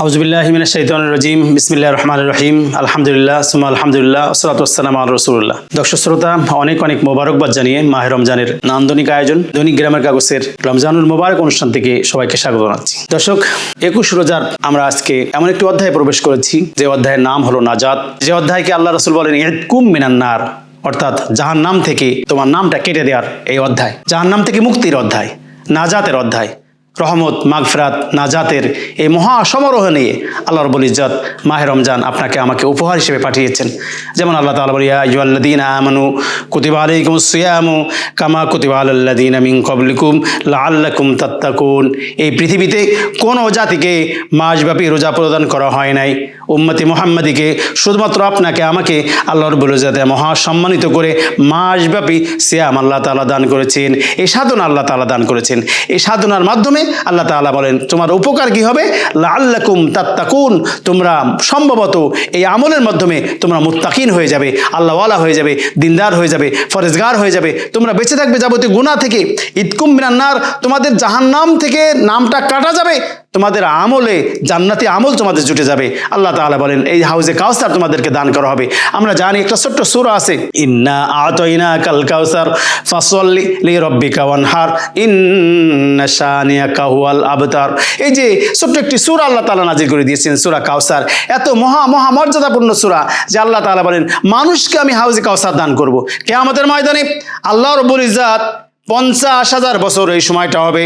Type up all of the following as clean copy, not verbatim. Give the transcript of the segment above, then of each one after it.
আউযুবিল্লাহি মিনাশ শাইতানির রাজিম বিসমিল্লাহির রহমানির রহিম আলহামদুলিল্লাহ সুম্মা আলহামদুলিল্লাহ ওয়াসসালাতু ওয়াসসালামু আলা রাসূলিল্লাহ। দর্শক শ্রোতা, অনেক অনেক মোবারকবাদ জানিয়ে মাহে রমজানের নান্দনিক আয়োজন দৈনিক গ্রামের কাগজের রমজানুল মোবারক অনুষ্ঠান থেকে সবাইকে স্বাগত জানাচ্ছি। দর্শক, 21 রোজার আমরা আজকে এমন একটি অধ্যায়ে প্রবেশ করেছি যে অধ্যায়ের নাম হলো নাজাত। যে অধ্যায়কে আল্লাহ রাসূল বলেন ইতকুম মিনান নার, অর্থাৎ জাহান্নাম থেকে তোমার নামটা কেটে দেওয়ার এই অধ্যায়। জাহান্নাম থেকে মুক্তির অধ্যায়, নাজাতের অধ্যায়। রহমত, মাগফিরাত, নাজাতের এই মহা সমারোহ নিয়ে আল্লাহ রাব্বুল ইজ্জত মাহে রমজান আপনাকে আমাকে উপহার হিসেবে পাঠিয়েছেন। যেমন আল্লাহ তাআলা বলেন, ইয়া আইয়ুহাল্লাযীনা আমানু কুতিবা আলাইকুমুস সিয়ামু কামা কুতিবা আলাল্লাযীনা মিন ক্বাবলিকুম লাআল্লাকুম তাত্তাকুন। এই পৃথিবীতে কোনো জাতিকে মাসব্যাপী রোজা প্রদান করা হয় নাই। উম্মতি মুহাম্মাদিকে শুধুমাত্র আপনাকে আমাকে আল্লাহ রাব্বুল ইজ্জত মহা সম্মানিত করে মাসব্যাপী সিয়াম আল্লাহ তাআলা দান করেছেন। এই সাধনা আল্লাহ তাআলা দান করেছেন। এই সাধনার মাধ্যমে আল্লাহ তাআলা বলেন তোমার উপকার কি হবে, লাআল্লাকুম তাত্তাকুন, তোমরা সম্ভবত এই আমলের মাধ্যমে তোমরা মুত্তাকিন হয়ে যাবে, আল্লাহওয়ালা হয়ে যাবে, দিনদার হয়ে যাবে, ফরেজগার হয়ে যাবে, তোমরা বেঁচে থাকবে যাবতীয় গুনাহ থেকে। ইতকুম মিনান নার, তোমাদের জাহান্নাম থেকে নামটা কাটা যাবে, তোমাদের আমলে জান্নাতি আমল তোমাদের জুটে যাবে। আল্লাহ তাআলা বলেন এই হাউজে কাউসার তোমাদেরকে দান করা হবে। আমরা জানি একটা ছোট্ট সূরা আছে, ইন্না আতাইনাকাল কাউসার ফাসল্লি লিরাব্বিকা ওয়ানহার ইন্না শানিয়াকা হুয়াল আবতার। এই যে ছোট্ট একটি সূরা আল্লাহ তাআলা নাজিল করে দিয়েছেন, সূরা কাউসার। এত মহা মর্যাদাপূর্ণ সূরা যে আল্লাহ তাআলা বলেন মানুষকে আমি হাউজে কাউসার দান করব। কিয়ামতের ময়দানে আল্লাহ রাব্বুল ইজ্জত 50,000 বছর এই সময়টা হবে,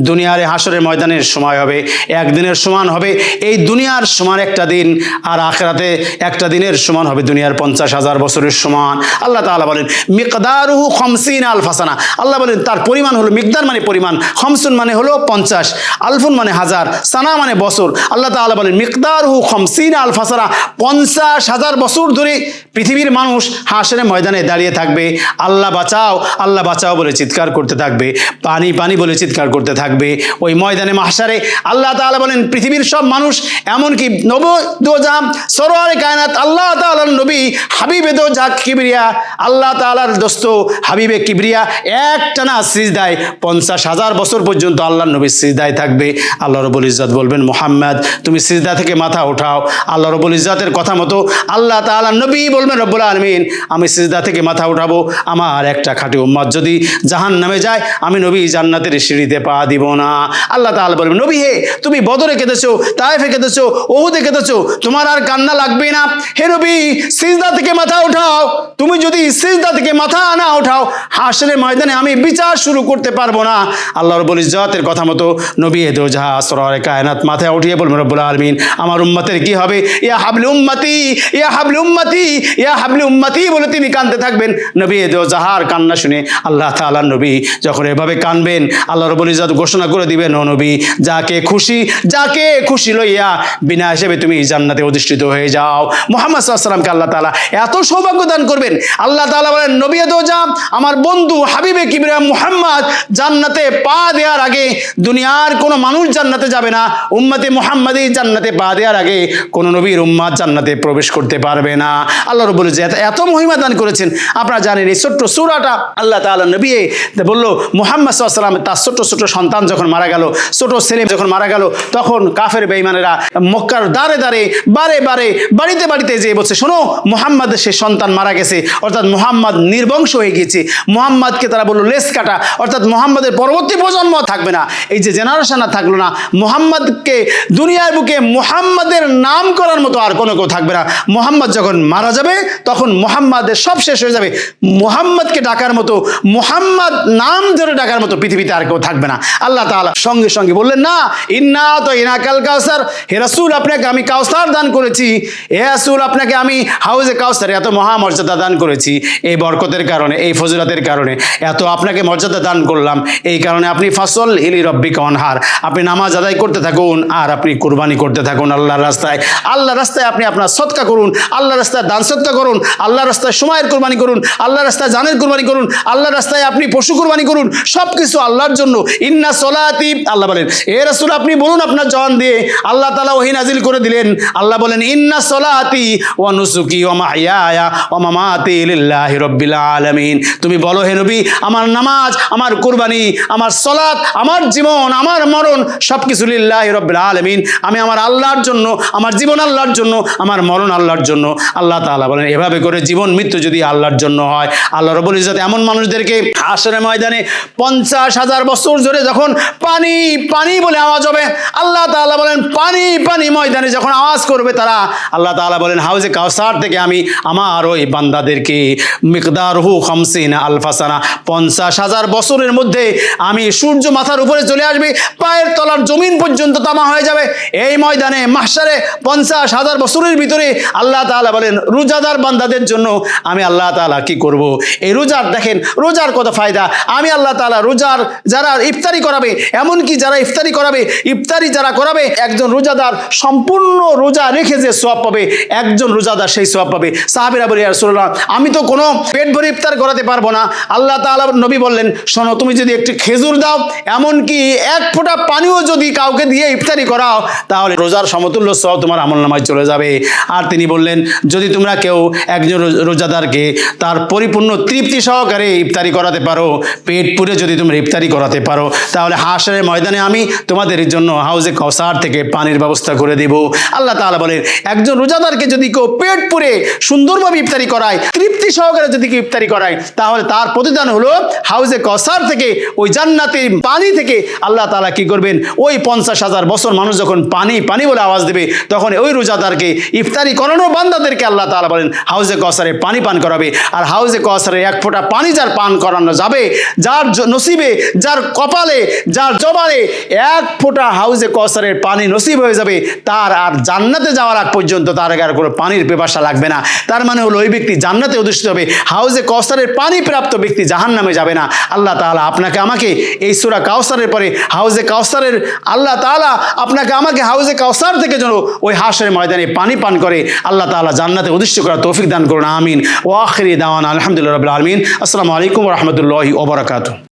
দুনিয়ার হাসরের ময়দানের সময় হবে, একদিনের সমান হবে এই দুনিয়ার সমান একটা দিন, আর আখিরাতে একটা দিনের সমান হবে দুনিয়ার 50,000 বছরের সমান। আল্লাহ তাআলা বলেন মিকদারুহু 50 আলফ সানা। আল্লাহ বলেন তার পরিমাণ হলো, মিকদার মানে পরিমাণ, খমসুন মানে হলো 50, আলফুন মানে হাজার, সানা মানে বছর। আল্লাহ তাআলা বলেন মিকদারুহু 50 আলফ সানা, 50,000 বছর ধরে পৃথিবীর মানুষ হাসরের ময়দানে দাঁড়িয়ে থাকবে, আল্লাহ বাঁচাও আল্লাহ বাঁচাও বলে চিৎকার করতে থাকবে, পানি পানি বলে চিৎকার করতে থাকবে। ওই ময়দানে মাহশারে আল্লাহ তাআলা বলেন পৃথিবীর সব মানুষ, এমনকি নবী দো জাহান সরওয়ারে কায়নাত আল্লাহ তাআলার নবী হাবিবে দো জাহ কিবরিয়া, আল্লাহ তাআলার দোস্ত হাবিবে কিবরিয়া একটানা সিজদায় 50,000 বছর পর্যন্ত আল্লাহর নবী সিজদায় থাকবে। আল্লাহ রাব্বুল ইজ্জত বলবেন মুহাম্মদ তুমি সিজদা থেকে মাথা ওঠাও। আল্লাহ রাব্বুল ইজ্জতের কথা মতো আল্লাহ তাআলার নবী বলবেন রব্বুল আলামিন আমি সিজদা থেকে মাথা উঠাবো, আমার একটা খাঁটি উম্মত যদি জাহান্নামে যায় আমি নবী জান্নাতের সিঁড়িতে পা দিব না। আল্লাহ তাআলা বলবেন নবী হে তুমি বদরে কেঁদেছো, তায়েফে কেঁদেছো, উহুদে কেঁদেছো, তোমার আর কান্না লাগবে না। হে নবী সিজদা থেকে মাথা উঠাও, তুমি যদি সিজদা থেকে মাথা না উঠাও হাসরের ময়দানে আমি বিচার শুরু করতে পারবো না। আল্লাহ রাব্বুল ইজ্জতের কথা মতো নবী দো জাহান সরওয়ারে কায়নাত মাথা উঠিয়ে বলবেন রব্বুল আলামিন আমার উম্মতের কি হবে, ইয়া হাবলি উম্মতি ইয়া হাবলি উম্মতি ইয়া হাবলি উম্মতি বলে তিনি কাঁদতে থাকবেন। নবী দো জাহার কান্না শুনে আল্লাহ তাআলা নবী যখন এভাবে কানবেন আল্লাহ রাব্বুল ইজ্জত ঘোষণা করে দিবেন ও নবী যাকে খুশি লইয়া বিনা হিসেবে তুমি জান্নাতে অধিষ্ঠিত হয়ে যাও। মুহাম্মদ সাল্লাল্লাহু আলাইহি ওয়াসাল্লামকে আল্লাহ তাআলা এত সৌভাগ্য দান করবেন। আল্লাহ তাআলা বলেন নবী দো জাহান আমার বন্ধু হাবিবে কিবরিয়া মুহাম্মদ জান্নাতে পা দেওয়ার আগে দুনিয়ার কোনো মানুষ জান্নাতে যাবে না, উম্মতে মুহাম্মাদি জান্নাতে পা দেওয়ার আগে কোনো নবীর উম্মত জান্নাতে প্রবেশ করতে পারবে না। আল্লাহ রাব্বুল ইজ্জত এত মহিমা দান করেছেন। আপনারা জানেন এই ছোট্ট সূরাটা আল্লাহ তাআলা নবী বললো মুহাম্মদ সাল্লাল্লাহু আলাইহি ওয়াসাল্লাম তার ছোট সন্তান যখন মারা গেল, ছোট ছেলে যখন মারা গেল, তখন কাফের বেঈমানেরা মক্কার দাঁড়ে বাড়িতে যেয়ে বলছে শোনো মুহাম্মদের সে সন্তান মারা গেছে, অর্থাৎ মুহাম্মদ নির্বংশ হয়ে গেছে। মুহাম্মদকে তারা বললো লেস কাটা, অর্থাৎ মুহাম্মদের পরবর্তী প্রজন্ম থাকবে না, এই যে জেনারেশন আর থাকলো না, মুহাম্মদকে দুনিয়ার বুকে মুহাম্মদের নাম করার মতো আর কোনো কেউ থাকবে না। মুহাম্মদ যখন মারা যাবে তখন মুহাম্মদের সব শেষ হয়ে যাবে, মুহাম্মদকে ডাকার মতো, মুহাম্মদ নাম ধরে ডাকার মতো পৃথিবীতে আর কেউ থাকবে না। আল্লাহ তাআলা সঙ্গে সঙ্গে বললেন না ইন্না আতাইনাকাল কাউসার, হে রাসূল আপনাকে আমি কাউসার দান করেছি, হে রাসূল আপনাকে আমি হাউজে কাউসার এত মহামর্যাদা দান করেছি। এই বরকতের কারণে, এই ফজিলতের কারণে এত আপনাকে মর্যাদা দান করলাম, এই কারণে আপনি ফাসল্লি লিরাব্বিকা ওয়ানহার, আপনি নামাজ আদায় করতে থাকুন আর আপনি কুরবানি করতে থাকুন আল্লাহর রাস্তায়। আল্লাহর রাস্তায় আপনি আপনার সদকা করুন, আল্লাহর রাস্তায় দান সদকা করুন, আল্লাহর রাস্তায় সময়ের কুরবানি করুন, আল্লাহর রাস্তায় জানের কুরবানি করুন, আল্লাহর রাস্তায় আপনি পশু কুরবানি করুন, সবকিছু আল্লাহর জন্য। ইন্না সলাতি, আল্লাহ বলেন এ রাসূল আপনি বলুন আপনার জবান দিয়ে। আল্লাহ তাআলা ওহী নাজিল করে দিলেন। আল্লাহ বলেন ইন্না সলাতি ওয়া নুসুকি ওয়া মাহইয়ায়া ওয়া মামাতি লিল্লাহি রাব্বিল আলামিন। তুমি বলো হে নবী, আমার নামাজ, আমার কুরবানি, আমার সালাত, আমার জীবন, আমার মরণ সবকিছু লিল্লাহি রাব্বিল আলামিন। আমি আমার আল্লাহর জন্য, আমার জীবন আল্লাহর জন্য, আমার মরণ আল্লাহর জন্য। আল্লাহ তাআলা বলেন এভাবে করে জীবন মৃত্যু যদি আল্লাহর জন্য হয়, আল্লাহ রাব্বুল ইজ্জত এমন মানুষদেরকে হাশরের ময়দানে 50,000 বছর ধরে যখন পানি পানি বলে আওয়াজ হবে, আল্লাহ তাআলা বলেন পানি পানি ময়দানে যখন আওয়াজ করবে তারা, আল্লাহ তাআলা বলেন হাউজে কাউসার থেকে আমি আমার ওই বান্দাদেরকে মিকদারহু 50 আলফা সানা, 50,000 বছরের মধ্যে আমি সূর্য মাথার উপরে চলে আসবে, পায়ের তলার জমিন পর্যন্ত তামা হয়ে যাবে। এই ময়দানে মাহশারে 50,000 বছরের ভিতরে আল্লাহ তাআলা বলেন রোজাদার বান্দাদের জন্য আমি আল্লাহ তাআলা কি করব? এই রোজার, দেখেন রোজার কত ফায়দা। আমি আল্লাহ তাআলা রোজার যারা ইফতারি করাবে, এমনকি যারা ইফতারি করাবে, ইফতারি যারা করাবে, একজন রোজাদার সম্পূর্ণ রোজা রেখে যে সওয়াব পাবে, একজন রোজাদার সেই সওয়াব পাবে। সাহাবীরা বলে ইয়া রাসূলুল্লাহ আমি তো কোনো পেট ভরে ইফতার করাতে পারবো না। আল্লাহ তাআলা নবী বললেন শোনো, তুমি যদি একটু খেজুর দাও, এমনকি এক ফোঁটা পানিও যদি কাউকে দিয়ে ইফতারি করাও, তাহলে রোজার সমতুল্য সওয়াব তোমার আমলনামায় চলে যাবে। আর তিনি বললেন যদি তোমরা কেউ একজন রোজাদারকে তার পরিপূর্ণ তৃপ্তি সহকারে ইফতারি করাতে পারো, পেট পুরে যদি তোমরা ইফতারি করাতে পারো, তাহলে হাশরের ময়দানে আমি তোমাদের জন্য হাউজে কাউসার থেকে পানির ব্যবস্থা করে দেব। আল্লাহ তাআলা বলেন একজন রোজাদারকে যদি কেউ পেট পুরে সুন্দরভাবে ইফতারি করায়, তৃপ্তি সহকারে যদি কেউ ইফতারি করায়, তাহলে তার প্রতিদান হলো হাউজে কাউসার থেকে, ওই জান্নাতের পানি থেকে আল্লাহ তাআলা কি করবেন, ওই 50,000 বছর মানুষ যখন পানি পানি বলে আওয়াজ দেবে, তখন ওই রোজাদারকে ইফতারি করানো বান্দাদেরকে আল্লাহ তাআলা বলেন হাউজে কাউসারে পানি পান করাবে। আর হাউজে কাউসারে এক ফোঁটা পানি যার পান করানো যাবে, যার নসিবে, যার কপালে, যার জবানে এক ফোঁটা হাউজে কাউসারের পানি নসিব হয়ে যাবে, তার আর জান্নাতে যাওয়ার আগ পর্যন্ত তার আর কোনো পানির পিপাসা লাগবে না। তার মানে হলো ওই ব্যক্তি জান্নাতে অধিষ্ঠিত হবে, হাউজে কাউসারের পানি প্রাপ্ত ব্যক্তি জাহান্নামে যাবে না। আল্লাহ তাআলা আপনাকে আমাকে এই সূরা কাউসারের পরে হাউজে কাউসারের, আল্লাহ তাআলা আপনাকে আমাকে হাউজে কাউসার থেকে যেন ওই হাশরের ময়দানে পানি পান করে আল্লাহ তাআলা জান্নাতে অধিষ্ঠিত করার তৌফিক দান করুন, আমিন। ওয়া আখিরি দাওয়ানা আলহামদুলিল্লাহি রাব্বিল আলামিন। আসসালামু আলাইকুম ওয়া রাহমাতুল্লাহি ওয়া বারাকাতুহু।